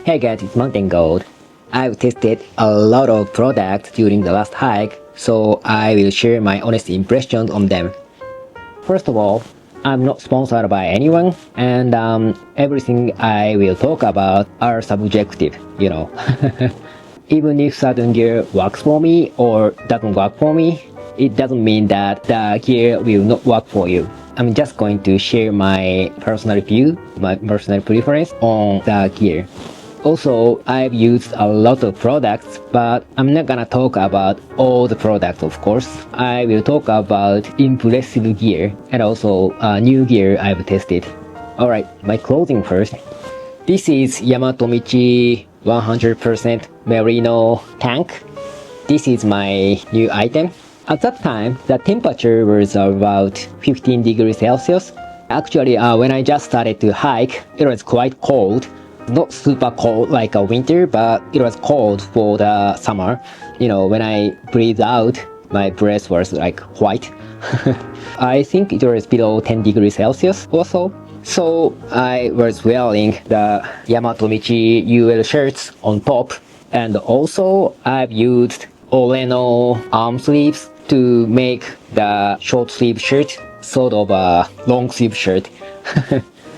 Hey guys, it's Mountain Gold. I've tested a lot of products during the last hike, so I will share my honest impressions on them. First of all, I'm not sponsored by anyone, and everything I will talk about are subjective, you know. Even if certain gear works for me or doesn't work for me, it doesn't mean that the gear will not work for you. I'm just going to share my personal view, my personal preference on the gear. Also, I've used a lot of products, but I'm not gonna talk about all the products, of course. I will talk about impressive gear and also new gear I've tested. Alright, my clothing first. This is Yamatomichi 100% Merino tank. This is my new item. At that time, the temperature was about 15 degrees Celsius. Actually, when I just started to hike, it was quite cold. Not super cold like a winter, but it was cold for the summer. You know, when I breathed out, my breath was like white. I think it was below 10 degrees Celsius or so. So I was wearing the Yamatomichi UL shirts on top. And also I've used Oreno Armsleeves to make the short sleeve shirt sort of a long sleeve shirt.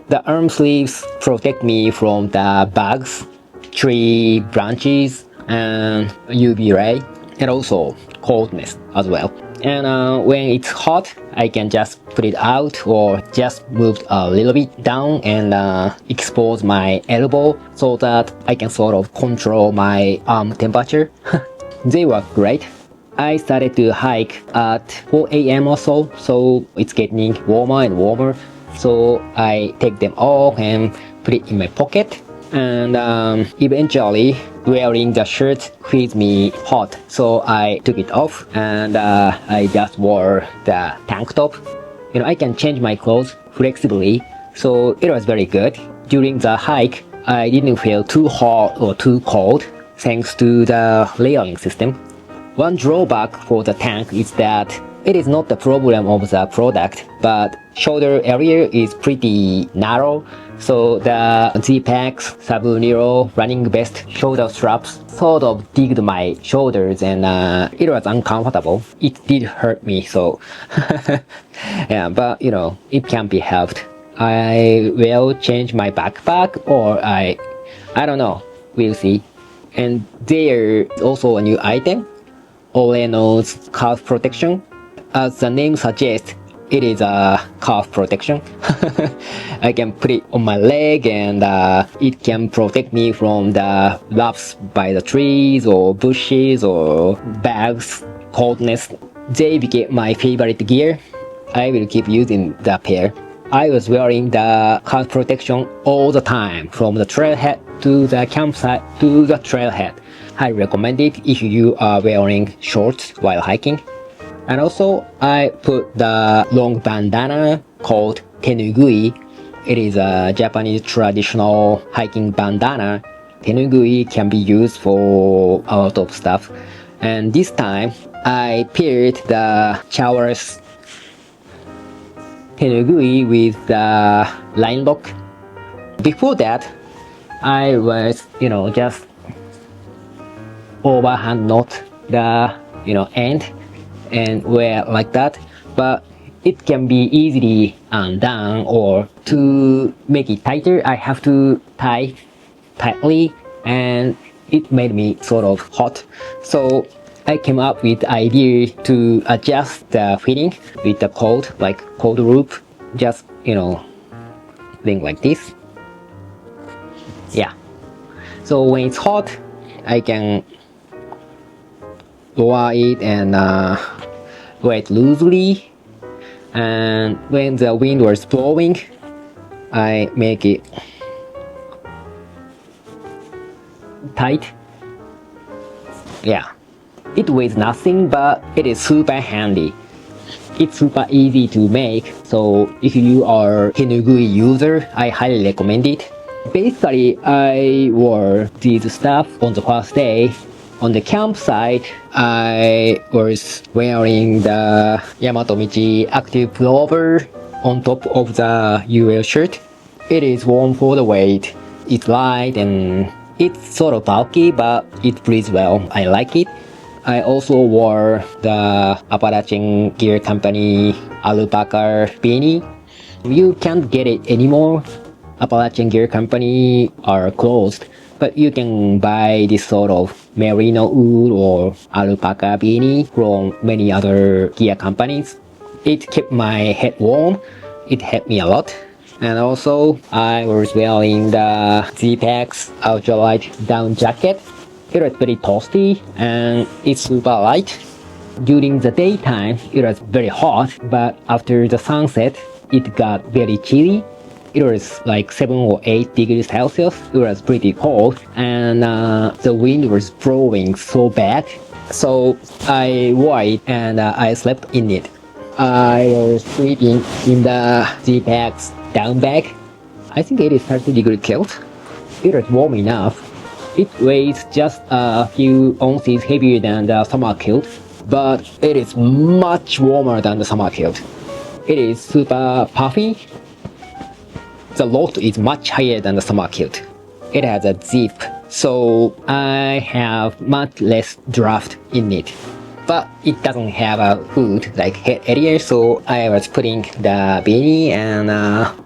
The arm sleeves protect me from the bugs, tree branches, and UV ray, and also coldness as well. And when it's hot, I can just put it out or just move a little bit down and expose my elbow so that I can sort of control my arm temperature. They work great. I started to hike at 4 AM or so it's getting warmer and warmer. So I take them off and put it in my pocket, and eventually wearing the shirt feels me hot, so I took it off and I just wore the tank top. You know, I can change my clothes flexibly, so it was very good. During the hike, I didn't feel too hot or too cold thanks to the layering system. One drawback for the tank is that it is not the problem of the product, but shoulder area is pretty narrow, so the Zpacks Sub-Nero running vest shoulder straps sort of digged my shoulders, and it was uncomfortable. It did hurt me, so yeah, but you know, it can be helped. I will change my backpack, or I don't know, we'll see. And there's also a new item, Oreno's calf protection. As the name suggests, it is a calf protection. I can put it on my leg, and it can protect me from the rough by the trees or bushes or bugs, coldness. They became my favorite gear. I will keep using the pair. I was wearing the calf protection all the time, from the trailhead to the campsite to the trailhead. I recommend it if you are wearing shorts while hiking. And also, I put the long bandana called Tenugui. It is a Japanese traditional hiking bandana. Tenugui can be used for a lot of stuff. And this time, I paired the Chaoras Tenugui with the line lock. Before that, I was, you know, just overhand knot the, you know, end and wear like that, but it can be easily undone, or to make it tighter I have to tie tightly, and it made me sort of hot. So I came up with the idea to adjust the fitting with the cold, like cold loop, just, you know, thing like this. Yeah, so when it's hot I can lower it and wear it loosely, and when the wind was blowing I make it tight. Yeah, it weighs nothing, but it is super handy. It's super easy to make, so if you are Tenugui user, I highly recommend it. Basically, I wore these stuff on the first day. On the campsite, I was wearing the Yamatomichi Active Pullover on top of the UL shirt. It is warm for the weight. It's light and It's sort of bulky, but it breathes well. I like it. I also wore the Appalachian Gear Company alpaca beanie. You can't get it anymore. Appalachian Gear Company are closed, but you can buy this sort of Merino wool or alpaca beanie from many other gear companies. It kept my head warm. It helped me a lot. And also, I was wearing the Zpacks Ultralight down jacket. It was very toasty and it's super light. During the daytime, it was very hot, but after the sunset, it got very chilly. It was like 7 or 8 degrees Celsius. It was pretty cold, and the wind was blowing so bad. So I wore it and I slept in it. I was sleeping in the Zpacks down bag. I think it is 30 degree kilt. It was warm enough. It weighs just a few ounces heavier than the summer kilt, but it is much warmer than the summer kilt. It is super puffy. The loft is much higher than the summer kilt. It has a zip, so I have much less draft in it. But it doesn't have a hood like head area, so I was putting the beanie and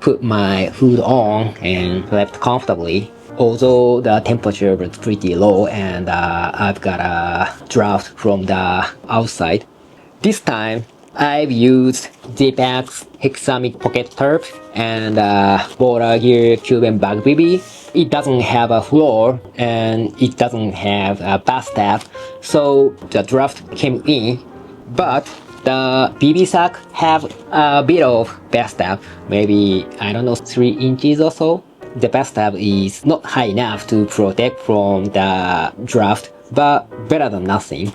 put my hood on and slept comfortably. Although the temperature was pretty low and I've got a draft from the outside. This time I've used Zpacks Hexamid pocket tarp and Borah gear Cuben bag Bivy. It doesn't have a floor and it doesn't have a bathtub, so the draft came in, but the BB sack have a bit of bathtub, maybe, I don't know, 3 inches or so. The bathtub is not high enough to protect from the draft, but better than nothing.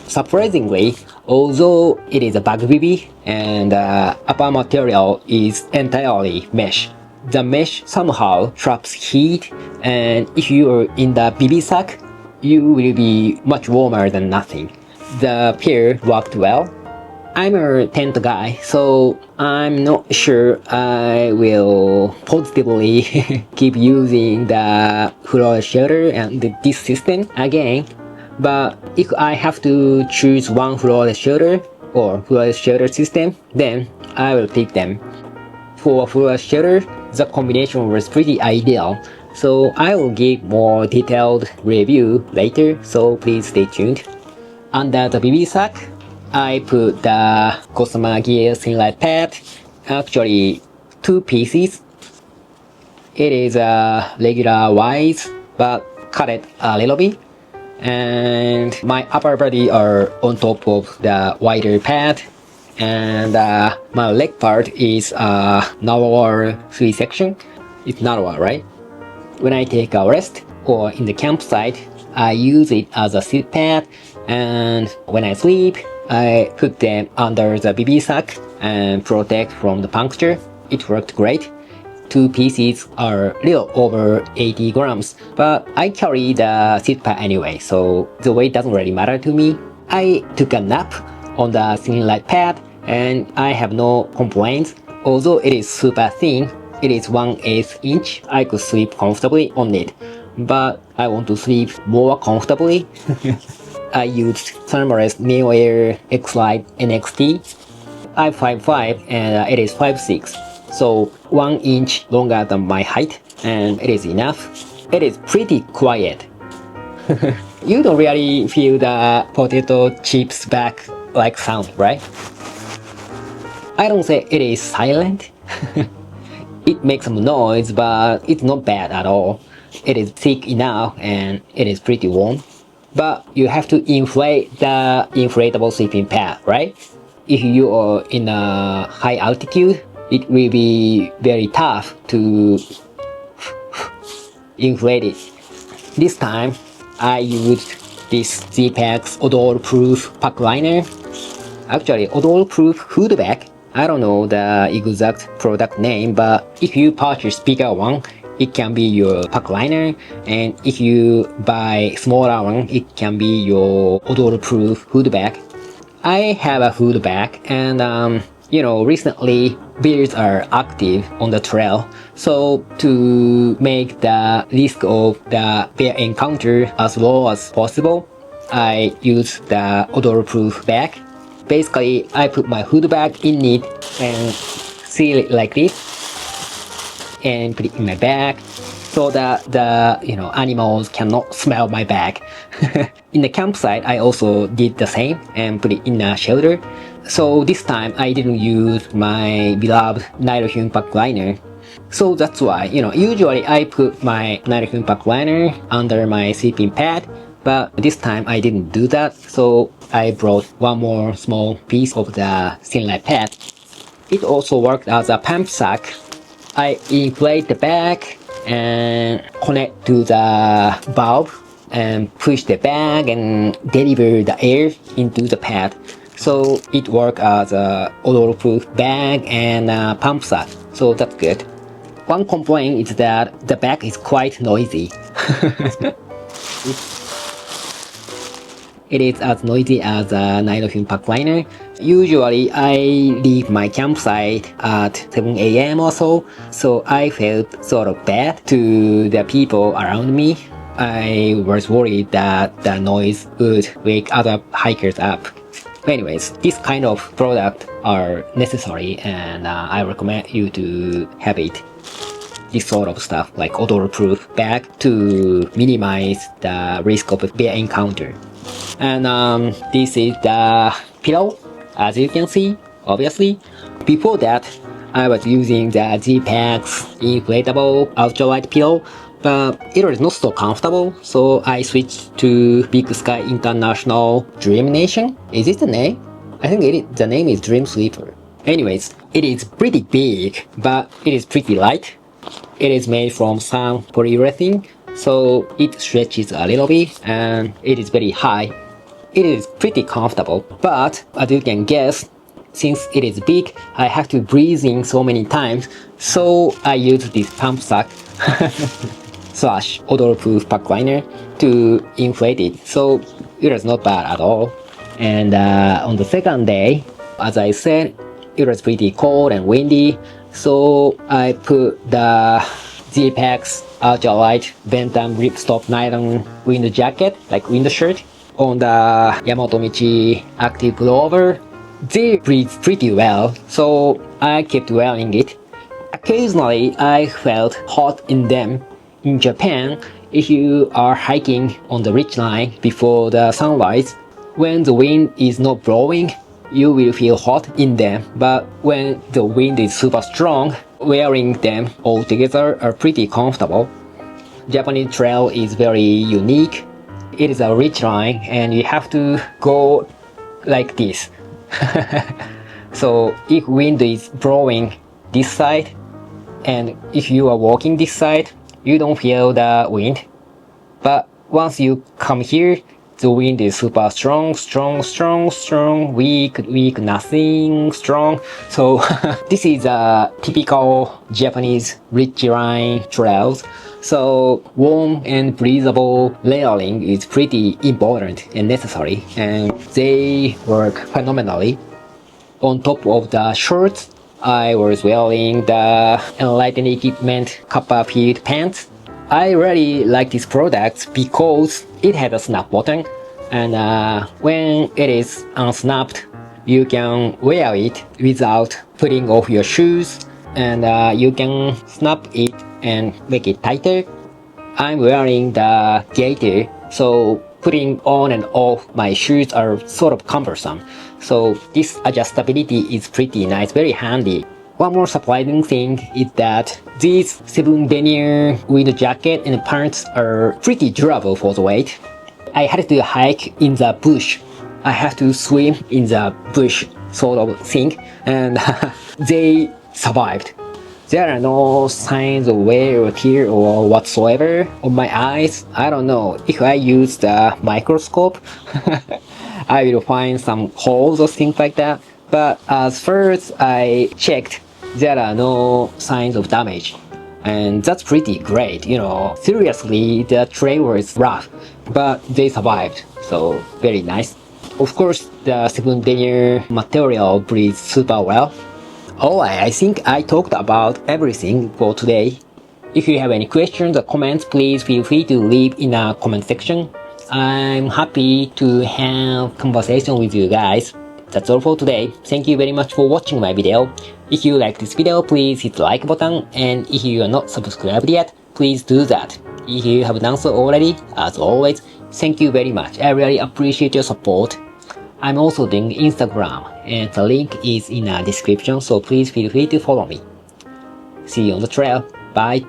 Surprisingly, although it is a bag BB and the upper material is entirely mesh, the mesh somehow traps heat, and if you are in the BB sack, you will be much warmer than nothing. The pair worked well. I'm a tent guy, so I'm not sure I will positively keep using the floor shelter and this system again. But if I have to choose one floor shelter or floor shelter system, then I will pick them. For floor shelter, the combination was pretty ideal, so I will give more detailed review later, so please stay tuned. Under the BB sack, I put the Gossamer gear Thinklight pad, actually 2 pieces. It is a regular wise, but cut it a little bit. And my upper body are on top of the wider pad, and my leg part is a narrower 3 section. It's narrower, right? When I take a rest or in the campsite, I use it as a sit pad, and when I sleep, I put them under the BB sack and protect from the puncture. It worked great. 2 pieces are a little over 80 grams, but I carry the sit pad anyway, so the weight doesn't really matter to me. I took a nap on the Thinklight pad and I have no complaints. Although it is super thin, it is 1/8 inch, I could sleep comfortably on it, but I want to sleep more comfortably. I used Thermaless Neo Air X-Lite NXT. I'm 5'5" and it is 5'6", so 1 inch longer than my height, and it is enough. It is pretty quiet. You don't really feel the potato chips back like sound, right? I don't say it is silent. It makes some noise, but it's not bad at all. It is thick enough and it is pretty warm. But you have to inflate the inflatable sleeping pad, right? If you are in a high altitude, it will be very tough to inflate it. This time, I used this Zpacks odor-proof pack liner. Actually, odor-proof hood bag. I don't know the exact product name, but if you purchase bigger one, it can be your pack liner, and if you buy smaller one, it can be your odor-proof hood bag. I have a hood bag, and Recently bears are active on the trail, so to make the risk of the bear encounter as low as possible, I use the odor-proof bag. Basically, I put my hood bag in it and seal it like this, and put it in my bag, so that the animals cannot smell my bag. In the campsite, I also did the same and put it in a shelter. So this time I didn't use my beloved Nylon pack liner. So that's why, usually I put my Nylon pack liner under my sleeping pad, but this time I didn't do that, so I brought one more small piece of the Thinklight pad. It also worked as a pump sack. I inflate the bag and connect to the valve and push the bag and deliver the air into the pad. So it works as a odor-proof bag and a pump sack, so that's good. One complaint is that the bag is quite noisy. It is as noisy as a nylon pack liner. Usually I leave my campsite at 7 AM or so I felt sort of bad to the people around me. I was worried that the noise would wake other hikers up. Anyways, this kind of product are necessary, and I recommend you to have it. This sort of stuff like odor-proof bag to minimize the risk of a bear encounter. And this is the pillow, as you can see, obviously. Before that, I was using the Zpacks inflatable ultralight pillow, but it was not so comfortable, so I switched to Big Sky International Dream Nation. Is it the name? I think the name is Dream Sleeper. Anyways, it is pretty big, but it is pretty light. It is made from some polyurethane, so it stretches a little bit, and it is very high. It is pretty comfortable, but as you can guess, since it is big, I have to breathe in so many times, so I use this pump sack slash odor-proof pack liner to inflate it, so it was not bad at all. And on the second day, as I said, it was pretty cold and windy, so I put the Zpacks Ultralight Ventum Ripstop Nylon wind jacket, like wind shirt, on the Yamatomichi Active Pullover. They breathe pretty well, so I kept wearing it. Occasionally, I felt hot in them. In Japan, if you are hiking on the ridgeline before the sunrise, when the wind is not blowing, you will feel hot in them, but when the wind is super strong, wearing them all together are pretty comfortable. Japanese trail is very unique. It is a ridgeline and you have to go like this. So if wind is blowing this side, and if you are walking this side, you don't feel the wind. But once you come here, the wind is super strong, weak, nothing, strong. So this is a typical Japanese ridgeline trails. So warm and breathable layering is pretty important and necessary, and they work phenomenally. On top of the shorts, I was wearing the Enlightened equipment copper-filled pants. I really like this product because it has a snap button, and when it is unsnapped, you can wear it without putting off your shoes, and you can snap it and make it tighter. I'm wearing the Gaiter, so putting on and off my shoes are sort of cumbersome. So this adjustability is pretty nice, very handy. One more surprising thing is that these 7 denier wind jacket and pants are pretty durable for the weight. I had to hike in the bush. I have to swim in the bush sort of thing, and they survived. There are no signs of wear or tear or whatsoever on my eyes. I don't know, if I use the microscope, I will find some holes or things like that. But as first I checked, there are no signs of damage. And that's pretty great, Seriously, the trail was rough, but they survived, so very nice. Of course, the 7-layer material breathes super well. Alright, I think I talked about everything for today. If you have any questions or comments, please feel free to leave in the comment section. I'm happy to have conversation with you guys. That's all for today. Thank you very much for watching my video. If you like this video, please hit the like button, and if you are not subscribed yet, please do that. If you have done so already, as always, thank you very much. I really appreciate your support. I'm also doing Instagram, and the link is in the description, so please feel free to follow me. See you on the trail. Bye.